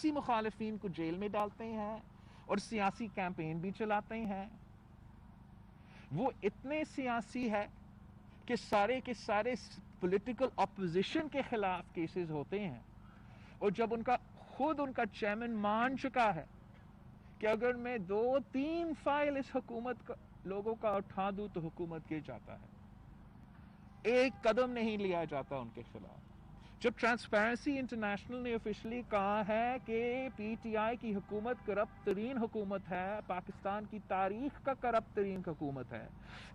سیاسی مخالفین کو جیل میں ڈالتے ہیں اور سیاسی کیمپین بھی چلاتے ہیں. وہ اتنے سیاسی ہے کہ سارے کے سارے پولیٹیکل اپوزیشن کے خلاف کیسز ہوتے ہیں. اور جب ان کا چیئرمین مان چکا ہے کہ اگر میں 2-3 فائل اس حکومت لوگوں کا اٹھا دوں تو حکومت گر جاتا ہے, ایک قدم نہیں لیا جاتا ان کے خلاف. جب ٹرانسپیرنسی انٹرنیشنل نے آفیشلی کہا ہے کہ پی ٹی آئی کی حکومت کرپٹ ترین حکومت ہے, پاکستان کی تاریخ کا کرپٹ ترین حکومت ہے,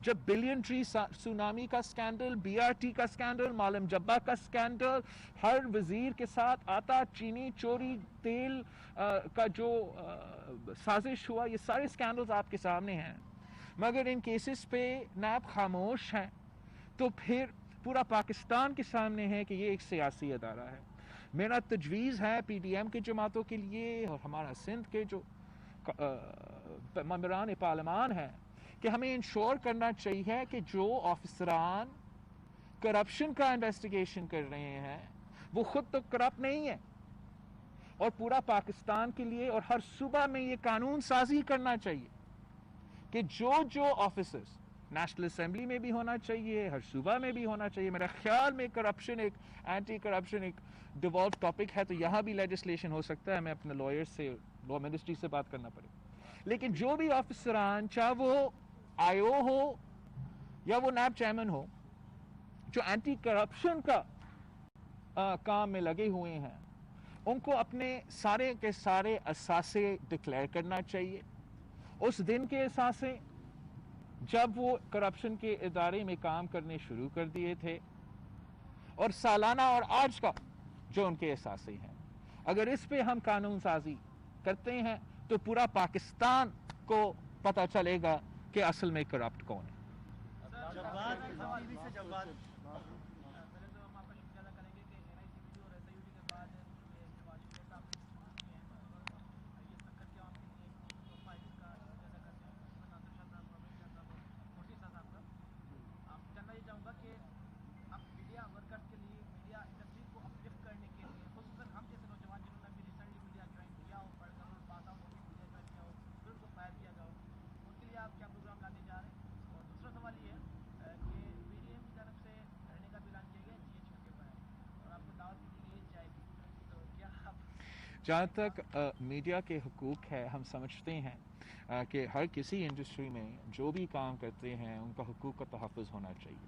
جب بلین ٹری سونامی کا سکینڈل, بی آر ٹی کا سکینڈل, معلم جبہ کا سکینڈل, ہر وزیر کے ساتھ آتا چینی چوری, تیل کا جو سازش ہوا, یہ سارے سکینڈلز آپ کے سامنے ہیں. مگر ان کیسز پہ نیب خاموش ہیں, تو پھر پورا پاکستان کے سامنے ہے کہ یہ ایک سیاسی ادارہ ہے. میرا تجویز ہے پی ڈی ایم کے جماعتوں کے لیے اور ہمارا سندھ کے جو ممبران پارلیمان ہیں کہ ہمیں انشور کرنا چاہیے کہ جو آفیسران کرپشن کا انویسٹیگیشن کر رہے ہیں وہ خود تو کرپٹ نہیں ہے, اور پورا پاکستان کے لیے اور ہر صوبہ میں یہ قانون سازی کرنا چاہیے کہ جو آفیسرز نیشنل اسمبلی میں بھی ہونا چاہیے, ہر صوبہ میں بھی ہونا چاہیے. میرا خیال میں کرپشن ایک اینٹی کرپشن ایک ڈیوالو ٹاپک ہے, تو یہاں بھی لیجسلیشن ہو سکتا ہے, ہمیں اپنے لائر سے, لا منسٹری سے بات کرنا پڑے. لیکن جو بھی آفیسران, چاہے وہ آئی او ہو یا وہ نیب چیئرمین ہو, جو اینٹی کرپشن کا کام میں لگے ہوئے ہیں, ان کو اپنے سارے کے سارے اثاثے ڈکلیئر کرنا چاہیے. اس دن کے اثاثے جب وہ کرپشن کے ادارے میں کام کرنے شروع کر دیے تھے, اور سالانہ اور آج کا جو ان کے اثاثے ہیں, اگر اس پہ ہم قانون سازی کرتے ہیں تو پورا پاکستان کو پتہ چلے گا کہ اصل میں کرپٹ کون ہے. یہ چاہوں گا کہ اب میڈیا ورکرز کے لیے, میڈیا انڈسٹری کو اپلفٹ کرنے کے لیے, خصوصاً ہم جیسے نوجوان جنہوں نے ابھی ریسنٹلی میڈیا جوائن کیا ہو, پڑھ کر اور پاس آؤٹ ہو کے میڈیا جوائن کیا ہو, پھر ان کو فائر کیا جاؤ, ان کے لیے آپ کیا پروگرام لانے جا رہے ہیں؟ اور دوسرا سوال یہ ہے کہ پی ڈی ایم کی طرف سے رہنے کا بھی اعلان کیا گیا جی ایچ او کے پاس, اور آپ کو دعوت بھی دی گئی چائے کی, تو کیا آپ جہاں تک میڈیا کے حقوق ہے, ہم سمجھتے ہیں کہ ہر کسی انڈسٹری میں جو بھی کام کرتے ہیں ان کا حقوق کا تحفظ ہونا چاہیے.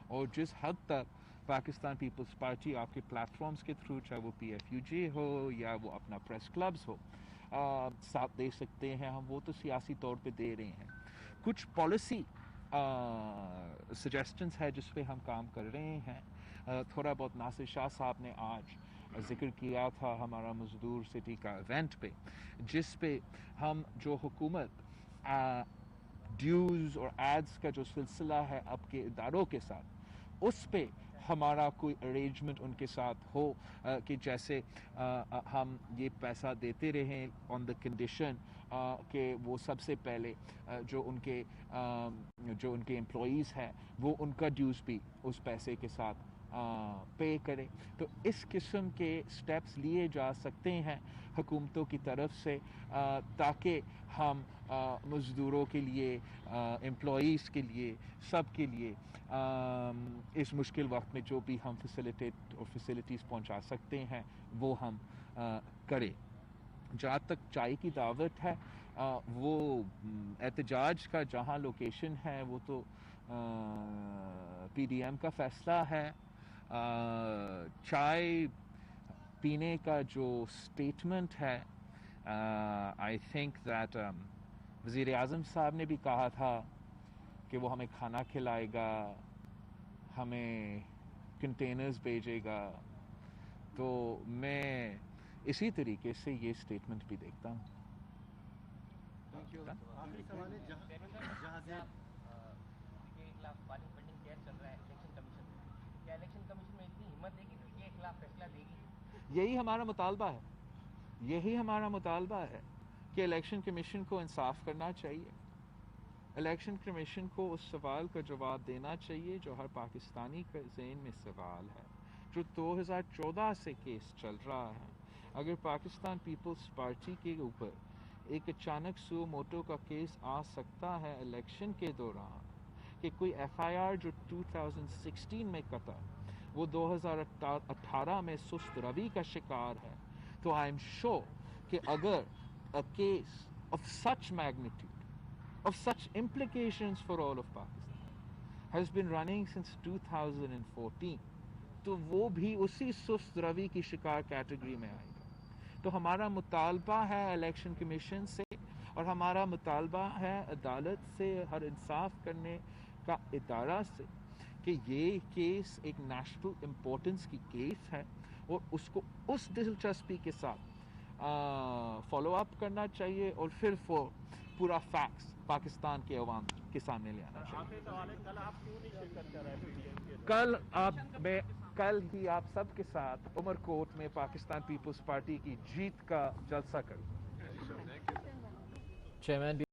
اور جس حد تک پاکستان پیپلز پارٹی آپ کے پلیٹ فارمز کے تھرو, چاہے وہ پی ایف یو جے ہو یا وہ اپنا پریس کلبز ہو, ساتھ دے سکتے ہیں ہم, وہ تو سیاسی طور پہ دے رہے ہیں. کچھ پالیسی سجیسٹنس ہے جس پہ ہم کام کر رہے ہیں. تھوڑا بہت ناصر شاہ صاحب نے آج ذکر کیا تھا ہمارا مزدور سٹی کا ایونٹ پہ, جس پہ ہم جو حکومت ڈیوز اور ایڈز کا جو سلسلہ ہے اب کے اداروں کے ساتھ, اس پہ ہمارا کوئی ارینجمنٹ ان کے ساتھ ہو کہ جیسے ہم یہ پیسہ دیتے رہیں آن دا کنڈیشن کہ وہ سب سے پہلے جو ان کے امپلائیز ہیں وہ ان کا ڈیوز بھی اس پیسے کے ساتھ پے کرے. تو اس قسم کے سٹیپس لیے جا سکتے ہیں حکومتوں کی طرف سے, تاکہ ہم مزدوروں کے لیے, امپلائیز کے لیے, سب کے لیے اس مشکل وقت میں جو بھی ہم فیسلٹیز پہنچا سکتے ہیں وہ ہم کریں. جہاں تک چائے کی دعوت ہے, وہ احتجاج کا جہاں لوکیشن ہے وہ تو پی ڈی ایم کا فیصلہ ہے. چائے پینے کا جو اسٹیٹمنٹ ہے, آئی تھنک دیٹ وزیر اعظم صاحب نے بھی کہا تھا کہ وہ ہمیں کھانا کھلائے گا, ہمیں کنٹینرز بھیجے گا, تو میں اسی طریقے سے یہ اسٹیٹمنٹ بھی دیکھتا ہوں. آخری سوال ہے, جہاں سے کے خلاف فنڈنگ کیس چل رہا ہے الیکشن کمیشن میں, کیا الیکشن کمیشن میں اتنی ہمت ہے کہ پی ٹی آئی کے خلاف فیصلہ دے گی؟ یہی ہمارا مطالبہ ہے, یہی ہمارا مطالبہ ہے کہ الیکشن کمیشن کو انصاف کرنا چاہیے. الیکشن کمیشن کو اس سوال کا جواب دینا چاہیے جو ہر پاکستانی کے ذہن میں سوال ہے, جو 2014 سے کیس چل رہا ہے. اگر پاکستان پیپلز پارٹی کے اوپر ایک اچانک سو موٹو کا کیس آ سکتا ہے الیکشن کے دوران کہ کوئی ایف آئی آر جو 2016 میں کٹا وہ 2018 میں سست روی کا شکار ہے، تو آئی ایم شیور کہ اگر a case of such magnitude, of such implications for all of Pakistan has been running since 2014, تو وہ بھی اسی سست روی کی شکار کیٹیگری میں آئے گا۔ تو ہمارا مطالبہ ہے الیکشن کمیشن سے اور ہمارا مطالبہ ہے عدالت سے، ہر انصاف کرنے کا ادارہ سے، کہ یہ کیس ایک نیشنل امپورٹنس کی کیس ہے اور اس کو اس دلچسپی کے ساتھ فالو اپ کرنا چاہیے اور پھر پورا فیکٹس پاکستان کے عوام کے سامنے لے آنا چاہیے۔ کل آپ کیوں نہیں شرکت کر رہے ہیں؟ کل ہی آپ سب کے ساتھ عمر کوٹ میں پاکستان پیپلز پارٹی کی جیت کا جلسہ کروں۔ چیئرمین